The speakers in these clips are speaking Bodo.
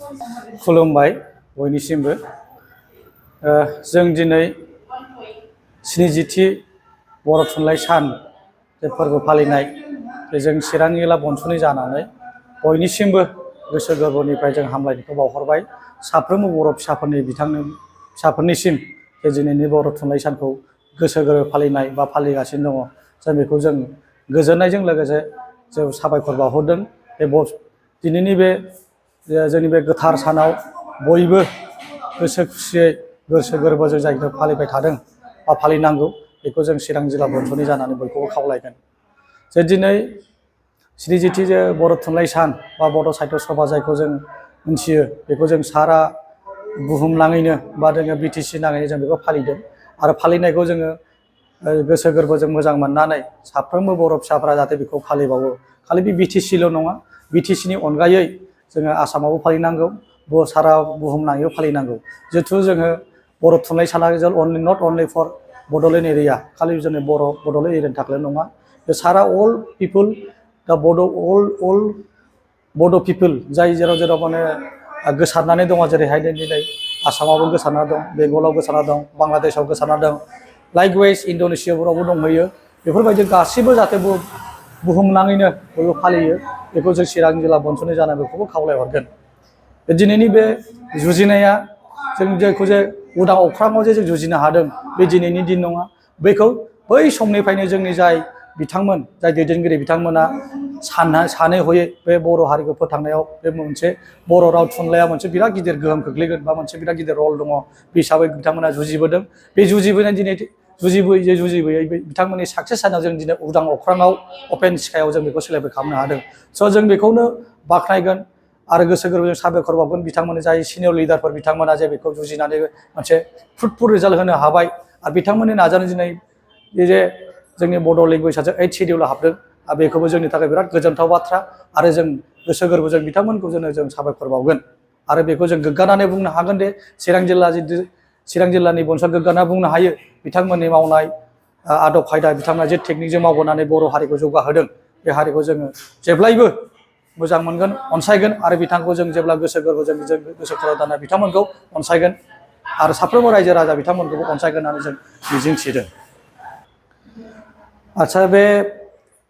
खुलुमबाय बयनिसिमबो जों दिनै 70थि बर' थुनलाइ सान जे फोरबो फालिनाय जों चिरां जिल्ला बनस'नि जानानै बयनिसिमबो गोसो गोरबोनिफ्राय जों हामलायनायखौ बावहरबाय साफ्रोमबो बर' फिसाफोरनिसिम जे दिनैनि बर' थुनलाइ सानखौ गोसो गोरबो फालिनाय बा फालिगासिनो दङ जों बेखौ जों गोजोननायजों लोगोसे जों साबायखर बावहरदों दिनैनि बे जोंनि बे गोथार सानाव बयबो गोसो खुसियै गोसो गोरबोजों जायखौ फालिबाय थादों बा फालिनांगौ बेखौ जों चिरां जिल्ला बनस'नि जानानै बयखौबो खावलायगोन जे दिनै 70थि जे बर' थुनलाइ सान बा बर' साहित्य सभा जायखौ जों मिथियो बेखौ जों सारा बुहुमनाङैनो बा जोङो BTC नाङैनो जों बेखौ फालिदों आरो फालिनायखौ जोङो गोसो गोरबोजों मोजां मोननानै साफ्रोमबो बर' फिसाफ्रा जाहाथे बेखौ फालिबावो खालि बे BTCल' नङा BTCनि अनगायै जोङो आसामावबो फालिनांगौ सारा बुहुमनाङैबो फालिनांगौ जिहेथु जोङो बर' थुनलाइ साना not only for Bodoland area खालि जोंनि बड'लेण्ड एरियानि थाखायल' नङा बे सारा अल पिपोल दा अल बड' पिपोल जाय जेराव माने गोसारनानै दङ जेरैहाय दिनै आसामावबो गोसारना दं बेंगलाव गोसारना दं बांलादेशआव गोसारना दं लाइकवाइज इण्ड'नेसियाफोरावबो दंहैयो बेफोरबायदि गासिबो जाहाथे बुहुमनाङैनो बयबो फालियो बेखौ जों चिरां जिल्ला बनस'नि जानाय बेखौबो खावलायहरगोन दिनैनि बे जुजिनाया जों जायखौ जे उदां अख्राङाव जे जों जुजिनो हादों बे दिनैनि दिन नङा बेखौ बै समनिफ्रायनो जोंनि जाय बिथांमोन जाय दैदेनगिरि बिथांमोना सानै हयै बे बर' हारिखौ फोथांनायाव बे मोनसे बर' राव थुनलाइया मोनसे बिराद गिदिर गोहोम खोख्लैगोन बा मोनसे बिराद गिदिर रल दङ बे हिसाबै बिथांमोना जुजिबोदों बे जुजिबोनाय दिनै जुजिबोयै बिथांमोननि साक्सेस जानायाव जों दिनै उदां अख्राङाव अपेन स्काइआव जों बेखौ सेलेब्रेट खालामनो हादों स' जों बेखौनो बाख्नायगोन आरो गोसो गोरबोजों साबायखर बावगोन बिथांमोननि जाय सिनियर लिडारफोर बिथांमोना जे बेखौ जुजिनानै मोनसे फ्रुटफुल रिजाल्ट होनो हाबाय आरो बिथांमोननि नाजानाय दिनै जे जोंनि बड' लेंगुवेजआ 8 शेडिउलाव हाबदों आरो बेखौबो जोंनि थाखाय बिराद गोजोनथाव बाथ्रा आरो जों गोसो गोरबोजों बिथांमोनखौ जों साबायखर बावगोन आरो बेखौ जों गोग्गानानै बुंनो हागोन दे चिरां जिल्लानि बनस'आ गोग्गाना बुंनो हायो बिथांमोननि मावनाय आदब खायदा बिथांमोना जे टेकनिकजों मावबोनानै बर' हारिखौ जौगाहोदों बे हारिखौ जोङो जेब्लायबो मोजां मोनगोन अनसायगोन आरो बिथांखौ जों जेब्ला गोसो गोरबोजों गोसो खर' दाना बिथांमोनखौ अनसायगोन आरो साफ्रोमबो रायजो राजा बिथांमोनखौबो अनसायगोन होननानै जों मिजिंथिदों आच्छा बे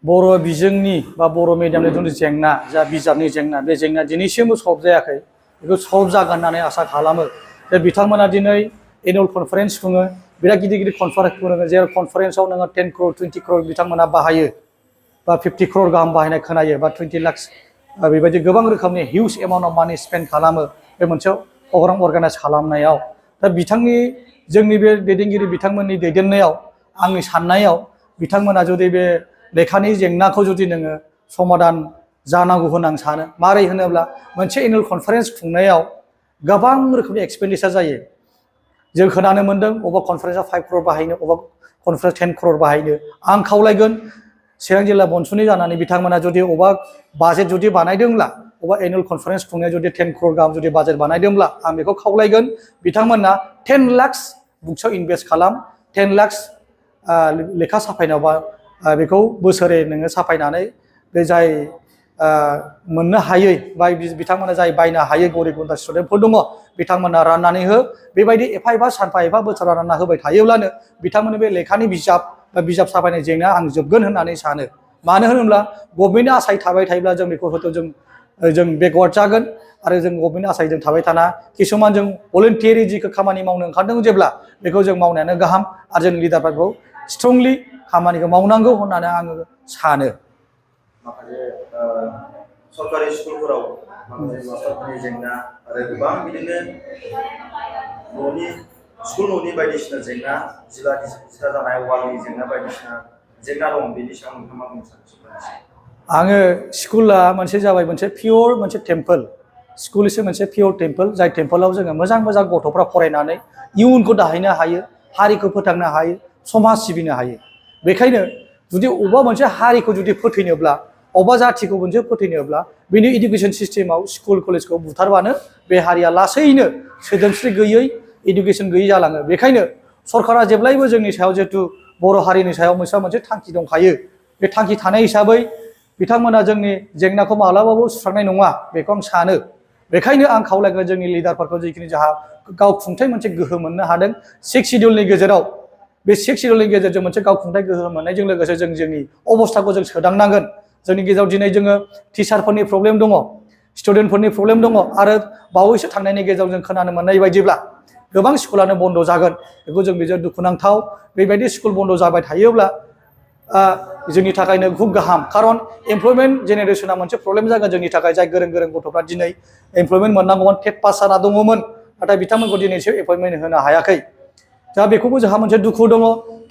बर' बिजोंनि बा बर' मिडियामनि जिथु जेंना जा बिजाबनि जेंना बे जेंना दिनैसिमबो सल्भ जायाखै बेखौ सल्भ जागोन होननानै आसा खालामो जे बिथांमोना दिनै एनुवेल कनफारेन्स खुङो बिराद गिदिर गिदिर कनफारेन्स खुङो जेराव कनफारेन्सआव नोङो 10 crore 20 crore बिथांमोना बाहायो बा 50 crore गाहाम बाहायनाय खोनायो बा 20 lakhs बेबायदि गोबां रोखोमनि हिउज एमाउन्ट अफ मानि स्पेन्ड खालामो बे मोनसे प्रग्राम अर्गानाइज खालामनायाव दा जोंनि बे दैदेनगिरि बिथांमोननि दैदेननायाव आंनि साननायाव बिथांमोना जुदि बे लेखानि जेंनाखौ जुदि नोङो समाधान जानांगौ होनना आं सानो मारै होनोब्ला मोनसे एनुवेल कनफारेन्स खुंनायाव गोबां रोखोमनि एक्सपेन्डिचार जायो जों खोनानो मोन्दों अबेबा कनफारेन्सआव 5 crore बाहायनो अबेबा कनफारेन्सआव 10 crore बाहायनो आं खावलायगोन चिरां जिल्ला बनस'नि जानानै बिथांमोना जुदि अबेबा बाजेट जुदि बानायदोंब्ला अबेबा एनुवेल कनफारेन्स खुंनायाव जुदि 10 crore गाहाम जुदि बाजेट बानायदोंब्ला आं बेखौ खावलायगोन बिथांमोना 10 lakhs बुक्सआव इनभेस्ट खालाम 10 lakhs लेखा साफायनायाव बा बेखौ बोसोरै नोङो साफायनानै बे जाय मोननो हायै बा बिथांमोना जाय बायनो हायै गरिब गुन्द्रा स्टुडेन्टफोर दङ बिथांमोना राननानै हो बेबायदि एफा एफा सानफा एफा बोसोराव रानना होबाय थायोब्लानो बिथांमोननि बे लेखानि बिजाब बा बिजाब साफायनाय जेंनाया आं जोबगोन होननानै सानो मानो होनोब्ला गभर्नमेन्टनि आसाय थाबाय थायोब्ला जों बेखौ हयथ' जों बेकवार्ड जागोन आरो जों गभर्नमेन्टनि आसाय जों थाबाय थाना किसुमान जों भलुन्टियारि जिखौ खामानि मावनो ओंखारदों जेब्ला बेखौ जों मावनायानो गाहाम आरो जों लिडारफोरखौ स्ट्रंलि खामानिखौ मावनांगौ होननानै आङो सानो माखासे सरकारि स्कुलफोराव माखासे मास्टारफोरनि जेंना आरो गोबां बिदिनो न'नि बायदिसिना जेंना जिल्लानि जानाय वालनि जेंना बायदिसिना जेंना दं बेनि सायाव नोंथाङा बुंनो सानो आङो स्कुला मोनसे जाबाय मोनसे पियर मोनसे टेम्पोल स्कुल इसे मोनसे पियर टेम्पोल जाय टेम्पोलाव जोङो मोजां गथ'फ्रा फरायनानै इयुनखौ दाहैनो हायो हारिखौ फोथांनो हायो समाज सिबिनो हायो बेखायनो जुदि अबेबा मोनसे हारिखौ जुदि फोथैनोब्ला अबेबा जाथिखौ मोनसे फोथैनोब्ला बिनि इडुकेसन सिस्टेमाव स्कुल कलेजखौ बुथारबानो बे हारिया लासैनो सोदोमस्रि गैयै इडुकेसन गैयै जालाङो बेखायनो सरकारा जेब्लायबो जोंनि सायाव जिहेतु बर' हारिनि सायाव मोनसे थांखि दंखायो बे थांखि थानाय हिसाबै बिथांमोना जोंनि जेंनाखौ माब्लाबाबो सुस्रांनाय नङा बेखौ आं सानो बेखायनो आं खावलायगोन जोंनि लिडारफोरखौ जिखिनि जोंहा गावखुंथाय मोनसे गोहो मोननो हादों 6 शिडिउलनि गेजेराव बे 6 शिडिउलनि गेजेरजों मोनसे गावखुंथाय गोहो मोननायजों लोगोसे जों जोंनि अबस्थाखौ जों सोदांनांगोन जोंनि गेजेराव दिनै जोङो टिचारफोरनि प्रब्लेम दङ स्टुडेन्टफोरनि प्रब्लेम दङ आरो बावैसो थांनायनि गेजेराव जों खोनानो मोननाय बायदिब्ला गोबां स्कुलानो बन्द जागोन बेखौ जों बेजों दुखुनांथाव बेबायदि स्कुल बन्द जाबाय थायोब्ला जोंनि थाखायनो खुब गाहाम खारन एमप्लयमेन्ट जेनेरेशना मोनसे प्रब्लेम जागोन जोंनि थाखाय जाय गोरों गोरों गथ'फ्रा दिनै एमप्लयमेन्ट मोननांगौमोन टेट पास जाना दङमोन नाथाय बिथांमोनखौ दिनैसो एपइन्टमेन्ट होनो हायाखै दा बेखौबो जोंहा मोनसे दुखु दङ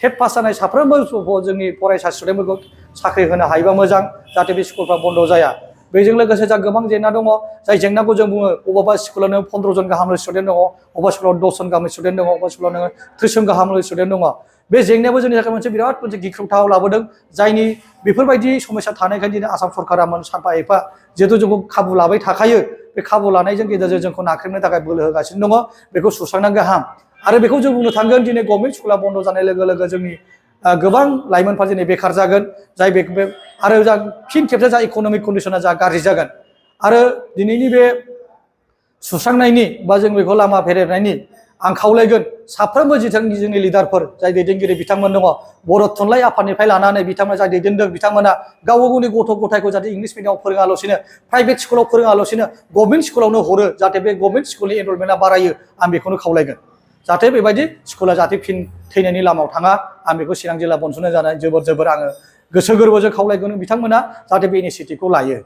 टेट पास जानाय साफ्रोमबो जोंनि फरायसा स्टुडेन्टफोरखौ साख्रि होनो हायोबा मोजां जाहाथे बे स्कुलफ्रा बन्द जाया बेजों लोगोसे जोंहा गोबां जेंना दङ जाय जेंनाखौ जों बुङो अबेबा स्कुलावनो 15 जन गाहामल स्टुडेन्ट दङ अबेबा स्कुलाव 10 जन गाहाम स्टुडेन्ट दङ अबेबा स्कुलाव नोङो 30 जन गाहामल स्टुडेन्ट दङ बे जेंनायाबो जोंनि थाखाय मोनसे बिराद मोनसे गिख्रंथाव लाबोदों जायनि बेफोरबायदि समस्या थानायखायनो दिनै आसाम सरकारा सानफा एफा जिहेतु जोंखौ खाबु लाबाय थाखायो बे खाबु लानायजों गेजेरजों जोंखौ नाख्रेबनो थाखाय बोलो होगासिनो दङ बेखौ सुस्रांनाया गाहाम आरो बेखौ जों बुंनो थांगोन दिनै गभर्नमेन्ट स्कुला बन्द जानाय लोगो लोगो जोंनि गोबां लाइमोनफ्रा दिनै बेखार जागोन जाय आरो जा फिन खेबसे जा इक'नमिक कन्डिशना जा गाज्रि जागोन आरो दिनैनि बे सुस्रांनायनि बा जों बेखौ लामा फेहेरनायनि आं खावलायगोन साफ्रोमबो जोंनि लिडारफोर जाय दैदेनगिरि बिथांमोन दङ बर' थुनलाइ आफादनिफ्राय लानानै बिथांमोना जाय दैदेनदों बिथांमोना गाव गावनि गथ' गथायखौ जाहाथे इंलिश मिडियामाव फोरोङाल'सिनो प्राइभेट स्कुलाव फोरोङाल'सिनो गभर्नमेन्ट स्कुलावनो हरो जाहाथे बे गभर्नमेन्ट स्कुलनि एनरलमेन्टआ बारायो आं बेखौनो खावलायगोन जाहाथे बेबायदि स्कुला जाहाथे फिन थैनायनि लामायाव थाङा आं बेखौ चिरां जिल्ला बनस'नाय जानाय जोबोर आङो गोसो गोरबोजों खावलायगोन बिथांमोना जाहाथे बे इनिसिएटिभखौ लायो